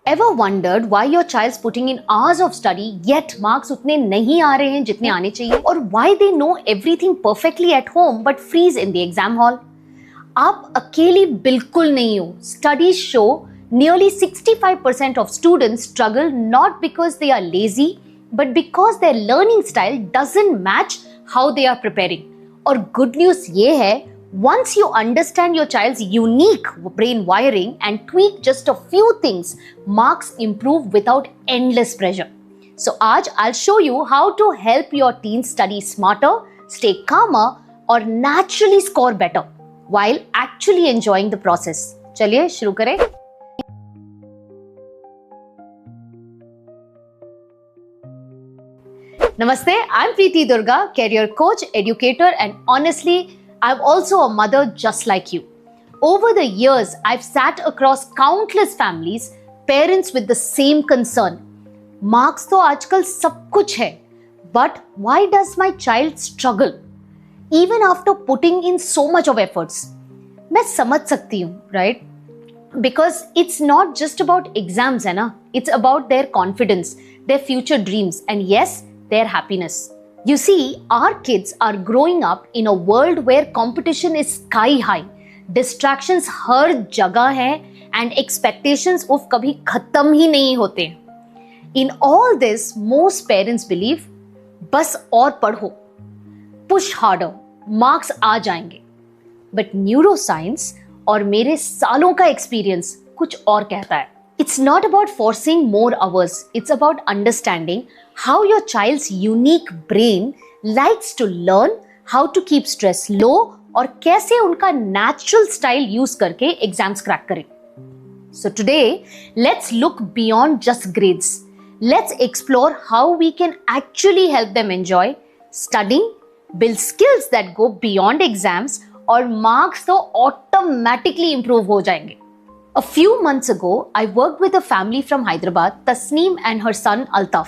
Ever wondered why your child's putting in hours of study yet marks उतने नहीं आ रहे हैं जितने आने चाहिए? और why they know everything perfectly at home but freeze in the exam hall? आप अकेली बिल्कुल नहीं हो. Studies show nearly 65% of students struggle not because they are lazy but because their learning style doesn't match how they are preparing. और good news ये है, once you understand your child's unique brain wiring and tweak just a few things, marks improve without endless pressure. So आज I'll show you how to help your teens study smarter, stay calmer और naturally score better while actually enjoying the process. चलिए शुरू करें. Namaste, I'm Preeti Durga, career coach, educator, and honestly, I'm also a mother just like you. Over the years, I've sat across countless families, parents with the same concern. Marks तो आजकल सब कुछ है, but why does my child struggle? Even after putting in so much of efforts. मैं समझ सकती हूँ, right? Because it's not just about exams, है ना? It's about their confidence, their future dreams, and yes, their happiness. You see, our kids are growing up in a world where competition is sky high. Distractions हर जगह हैं and expectations उफ कभी खत्म ही नहीं होते. In all this, most parents believe बस और पढ़ो, push harder, marks आ जाएंगे. But neuroscience और मेरे सालों का experience कुछ और कहता है. It's not about forcing more hours. It's about understanding how your child's unique brain likes to learn, how to keep stress low और कैसे उनका natural style use करके exams crack करें. So today, let's look beyond just grades. Let's explore how we can actually help them enjoy studying, build skills that go beyond exams और marks तो automatically improve हो जाएंगे. A few months ago, I worked with a family from Hyderabad, Tasneem and her son Altaf.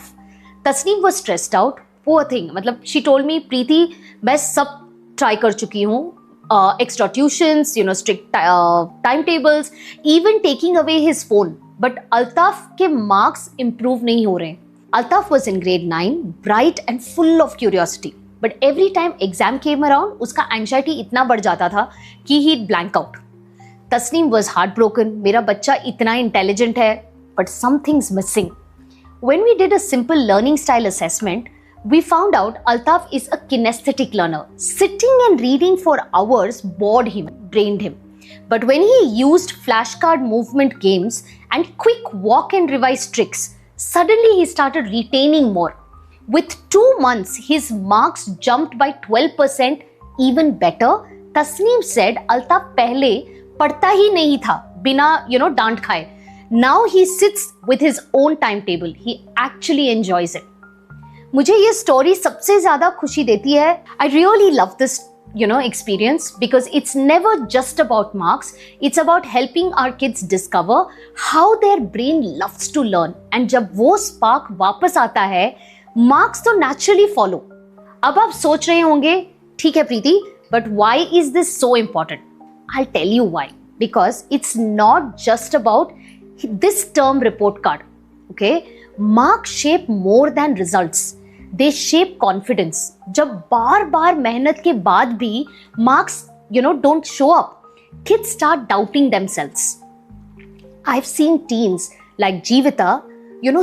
Tasneem was stressed out, poor thing. मतलब she told me, Preeti, मैं सब try कर चुकी हूँ, extra tuitions, strict timetables, even taking away his phone. But Altaf के marks improve नहीं हो रहे. Altaf was in grade 9, bright and full of curiosity. But every time exam came around, उसका anxiety इतना बढ़ जाता था कि he'd blank out. Tasneem was heartbroken. मेरा बच्चा इतना intelligent है, but something's missing. When we did a simple learning style assessment, we found out Altaf is a kinesthetic learner. Sitting and reading for hours bored him, drained him. But when he used flashcard movement games and quick walk and revise tricks, suddenly he started retaining more. With 2 months, his marks jumped by 12%. Even better, Tasneem said Altaf पहले पढ़ता ही नहीं था बिना डांट खाए. Now he sits with his own timetable. He actually enjoys it. मुझे ये story सबसे ज्यादा खुशी देती है. I really love this experience because it's never just about marks. It's about helping our kids discover how their brain loves to learn. And जब वो spark वापस आता है, marks तो naturally follow. अब आप सोच रहे होंगे, ठीक है प्रीति, but why is this so important? I'll tell you why. Because it's not just about this term report card. Okay? Marks shape more than results. They shape confidence. जब बार-बार मेहनत के बाद भी marks, don't show up, kids start doubting themselves. I've seen teens like Jeevita,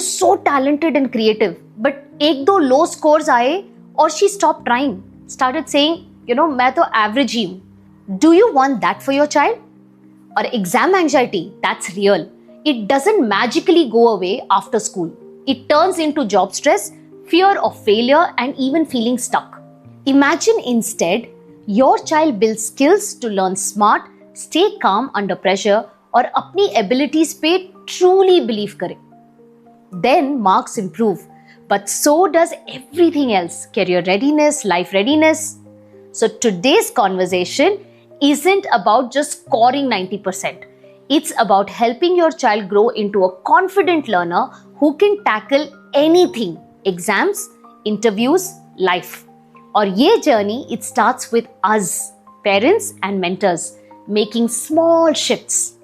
so talented and creative, but एक दो low scores आए और she stopped trying, started saying, मैं तो average ही हूँ. Do you want that for your child? Or exam anxiety, that's real. It doesn't magically go away after school. It turns into job stress, fear of failure, and even feeling stuck. Imagine instead, your child builds skills to learn smart, stay calm under pressure, और अपनी abilities पे truly believe करे. Then marks improve, but so does everything else. Career readiness, life readiness. So today's conversation isn't about just scoring 90%. It's about helping your child grow into a confident learner who can tackle anything, exams, interviews, life. और ये journey, it starts with us, parents and mentors, making small shifts.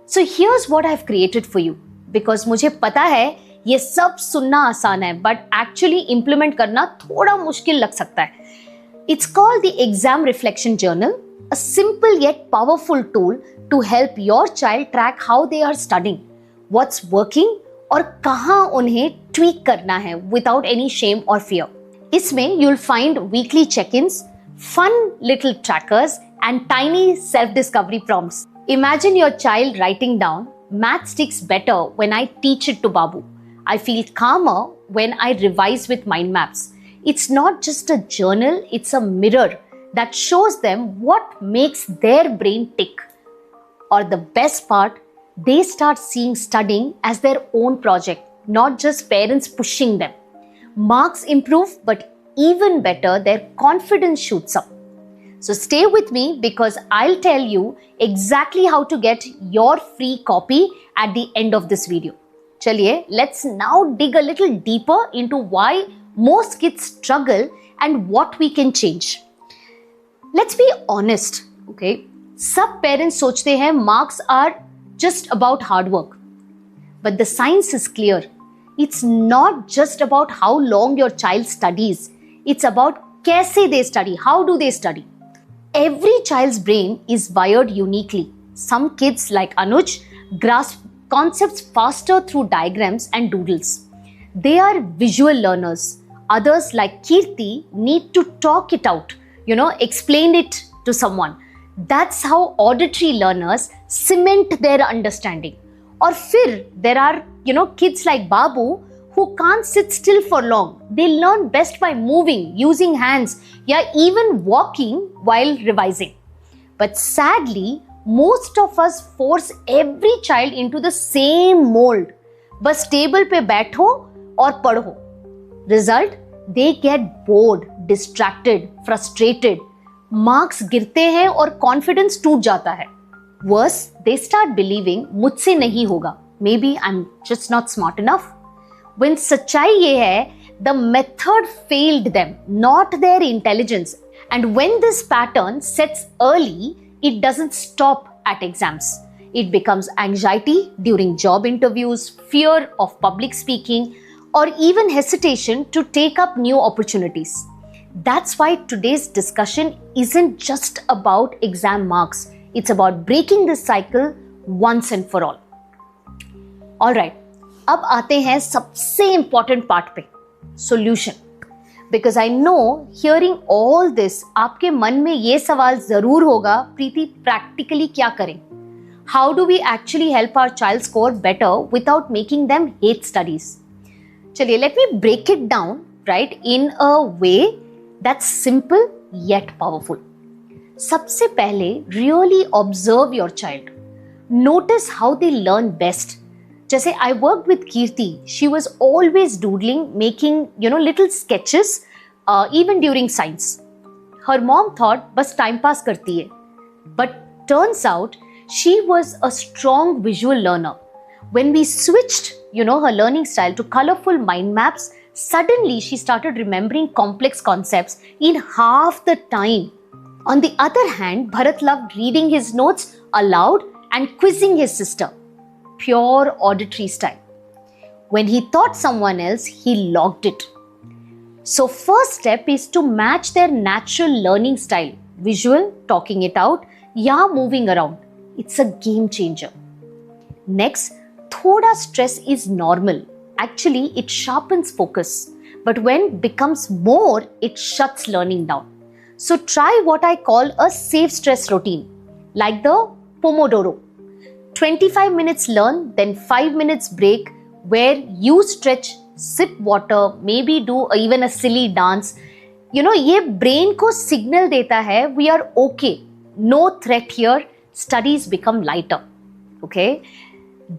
So here's what I've created for you. Because मुझे पता है ये सब सुनना आसान है बट एक्चुअली इंप्लीमेंट करना थोड़ा मुश्किल लग सकता है. It's called the exam reflection journal, a simple yet powerful tool to help your child track how they are studying, what's working और कहाँ उन्हें ट्वीक करना है विदाउट एनी शेम और फियर. इसमें you will find weekly check-ins, fun little trackers and tiny self-discovery prompts. Imagine your child writing down, "Math sticks better when I teach it to Babu. I feel calmer when I revise with mind maps." It's not just a journal, it's a mirror that shows them what makes their brain tick. Or the best part, they start seeing studying as their own project, not just parents pushing them. Marks improve, but even better, their confidence shoots up. So stay with me because I'll tell you exactly how to get your free copy at the end of this video. Chaliye, let's now dig a little deeper into why most kids struggle and what we can change. Let's be honest, okay? Some parents सोचते हैं marks are just about hard work. But the science is clear. It's not just about how long your child studies. It's about कैसे they study, how do they study. Every child's brain is wired uniquely. Some kids, like Anuj, grasp concepts faster through diagrams and doodles. They are visual learners. Others, like Kirti, need to talk it out, explain it to someone. That's how auditory learners cement their understanding. Or fir, there are, kids like Babu who can't sit still for long. They learn best by moving, using hands, even walking while revising. But sadly, most of us force every child into the same mold. बस table पे बैठो और पढ़ो. Result, they get bored, distracted, frustrated. Marks गिरते हैं और confidence टूट जाता है. Worse, they start believing मुझसे नहीं होगा. Maybe I'm just not smart enough. When सच्चाई ये है, the method failed them, not their intelligence. And when this pattern sets early, it doesn't stop at exams. It becomes anxiety during job interviews, fear of public speaking, or even hesitation to take up new opportunities. That's why today's discussion isn't just about exam marks. It's about breaking this cycle once and for all. All right. अब आते हैं सबसे important part पे, solution. Because I know hearing all this आपके मन में ये सवाल जरूर होगा, प्रीति प्रैक्टिकली क्या करें? How do we actually help our child score better without making them hate studies? चलिए, let me break it down right in a way that's simple yet powerful. सबसे पहले really observe your child. Notice how they learn best. जैसे I worked with Kirti, she was always doodling, making, little sketches, even during science. Her mom thought बस time pass करती है. But turns out she was a strong visual learner. When we switched, her learning style to colorful mind maps, suddenly she started remembering complex concepts in half the time. On the other hand, Bharat loved reading his notes aloud and quizzing his sister. Pure auditory style. When he taught someone else, he logged it. So first step is to match their natural learning style. Visual, talking it out, moving around. It's a game changer. Next, thoda stress is normal. Actually, it sharpens focus. But when it becomes more, it shuts learning down. So try what I call a safe stress routine, like the Pomodoro. 25 minutes learn, then 5 minutes break where you stretch, sip water, maybe do even a silly dance. ये brain को signal देता है we are okay, no threat here, studies become lighter. Okay?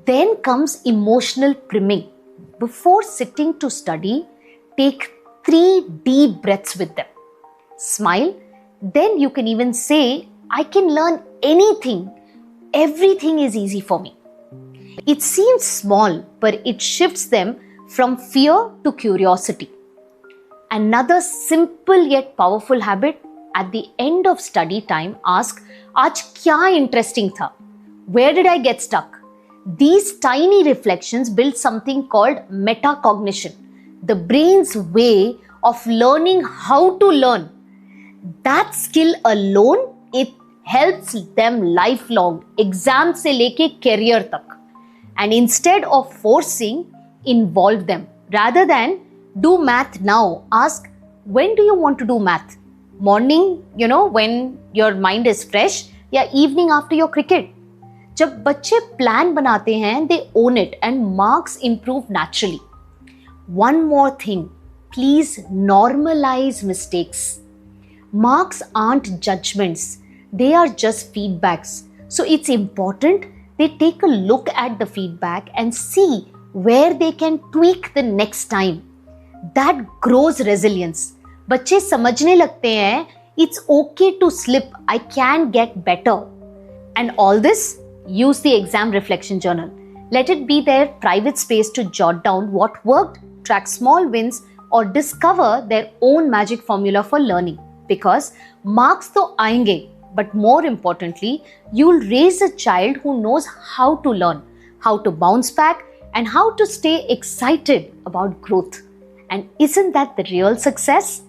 Then comes emotional priming. Before sitting to study, take 3 deep breaths with them. Smile, then you can even say, I can learn anything. Everything is easy for me. It seems small, but it shifts them from fear to curiosity. Another simple yet powerful habit, at the end of study time, ask, आज क्या interesting था? Where did I get stuck? These tiny reflections build something called metacognition, the brain's way of learning how to learn. That skill alone, it helps them lifelong, exam se leke career tak. And instead of forcing, involve them. Rather than do math now, ask, when do you want to do math? Morning, when your mind is fresh, या evening after your cricket. जब बच्चे plan बनाते हैं, they own it and marks improve naturally. One more thing, please normalize mistakes. Marks aren't judgments, they are just feedbacks. So it's important they take a look at the feedback and see where they can tweak the next time. That grows resilience. बच्चे समझने लगते हैं, it's okay to slip, I can get better. And all this, use the exam reflection journal. Let it be their private space to jot down what worked, track small wins, or discover their own magic formula for learning. Because marks to aayenge, but more importantly, you'll raise a child who knows how to learn, how to bounce back, and how to stay excited about growth. And isn't that the real success?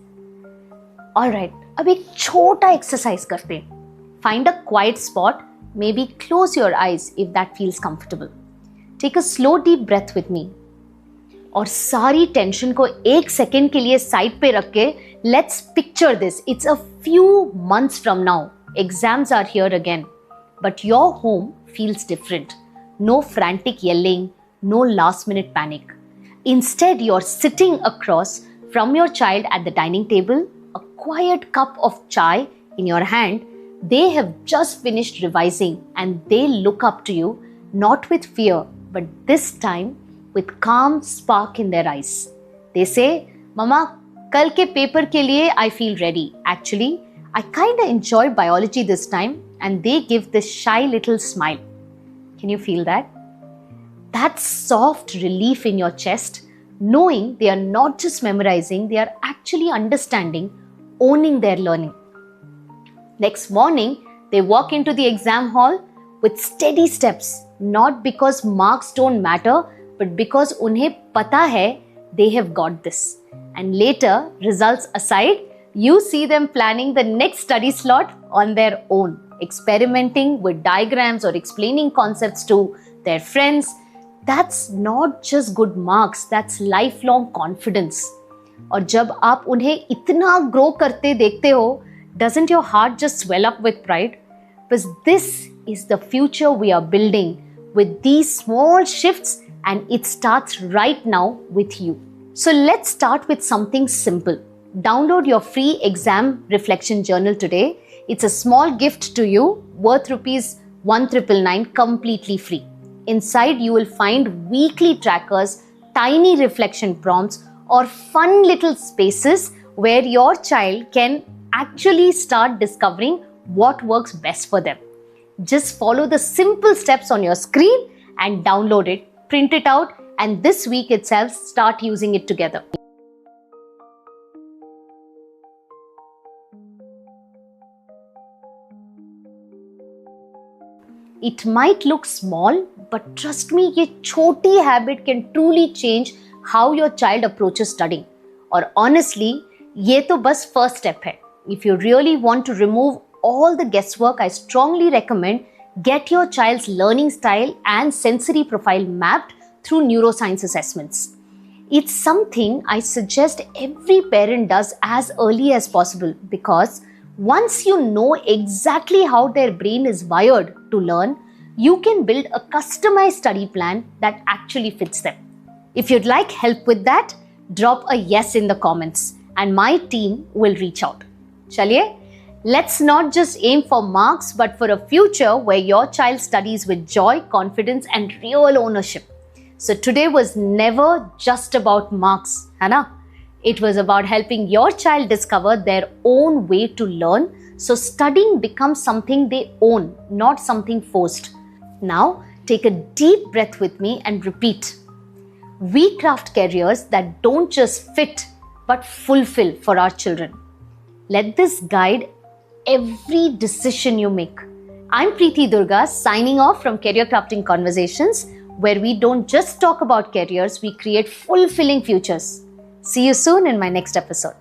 Alright, अब एक छोटा exercise करते हैं. Find a quiet spot, maybe close your eyes if that feels comfortable. Take a slow deep breath with me. और सारी tension को एक second के लिए साइड पे रख के let's picture this. It's a few months from now. Exams are here again, but your home feels different. No frantic yelling, no last minute panic. Instead, you're sitting across from your child at the dining table, a quiet cup of chai in your hand. They have just finished revising and they look up to you, not with fear, but this time with calm spark in their eyes. They say, Mama, kal ke paper ke liye I feel ready. Actually, I kinda enjoyed biology this time, and they give this shy little smile. Can you feel that? That soft relief in your chest, knowing they are not just memorizing, they are actually understanding, owning their learning. Next morning, they walk into the exam hall with steady steps, not because marks don't matter, but because unhe pata hai they have got this. And later, results aside, you see them planning the next study slot on their own, experimenting with diagrams or explaining concepts to their friends. That's not just good marks, that's lifelong confidence. और जब आप उन्हें इतना grow करते देखते हो, doesn't your heart just swell up with pride? Because this is the future we are building with these small shifts, and it starts right now with you. So let's start with something simple. Download your free exam reflection journal today. It's a small gift to you, worth ₹1,999 completely free. Inside, you will find weekly trackers, tiny reflection prompts, or fun little spaces where your child can actually start discovering what works best for them. Just follow the simple steps on your screen and download it, print it out, and this week itself start using it together. It might look small, but trust me, ये छोटी habit can truly change how your child approaches studying. और honestly, ये तो बस first step है. If you really want to remove all the guesswork, I strongly recommend get your child's learning style and sensory profile mapped through neuroscience assessments. It's something I suggest every parent does as early as possible, because once you know exactly how their brain is wired to learn, you can build a customized study plan that actually fits them. If you'd like help with that, drop a yes in the comments and my team will reach out. Chaliye, let's not just aim for marks, but for a future where your child studies with joy, confidence, and real ownership. So today was never just about marks, है ना? It was about helping your child discover their own way to learn, so studying becomes something they own, not something forced. Now, take a deep breath with me and repeat. We craft careers that don't just fit, but fulfill for our children. Let this guide every decision you make. I'm Preeti Durga, signing off from Career Crafting Conversations, where we don't just talk about careers, we create fulfilling futures. See you soon in my next episode.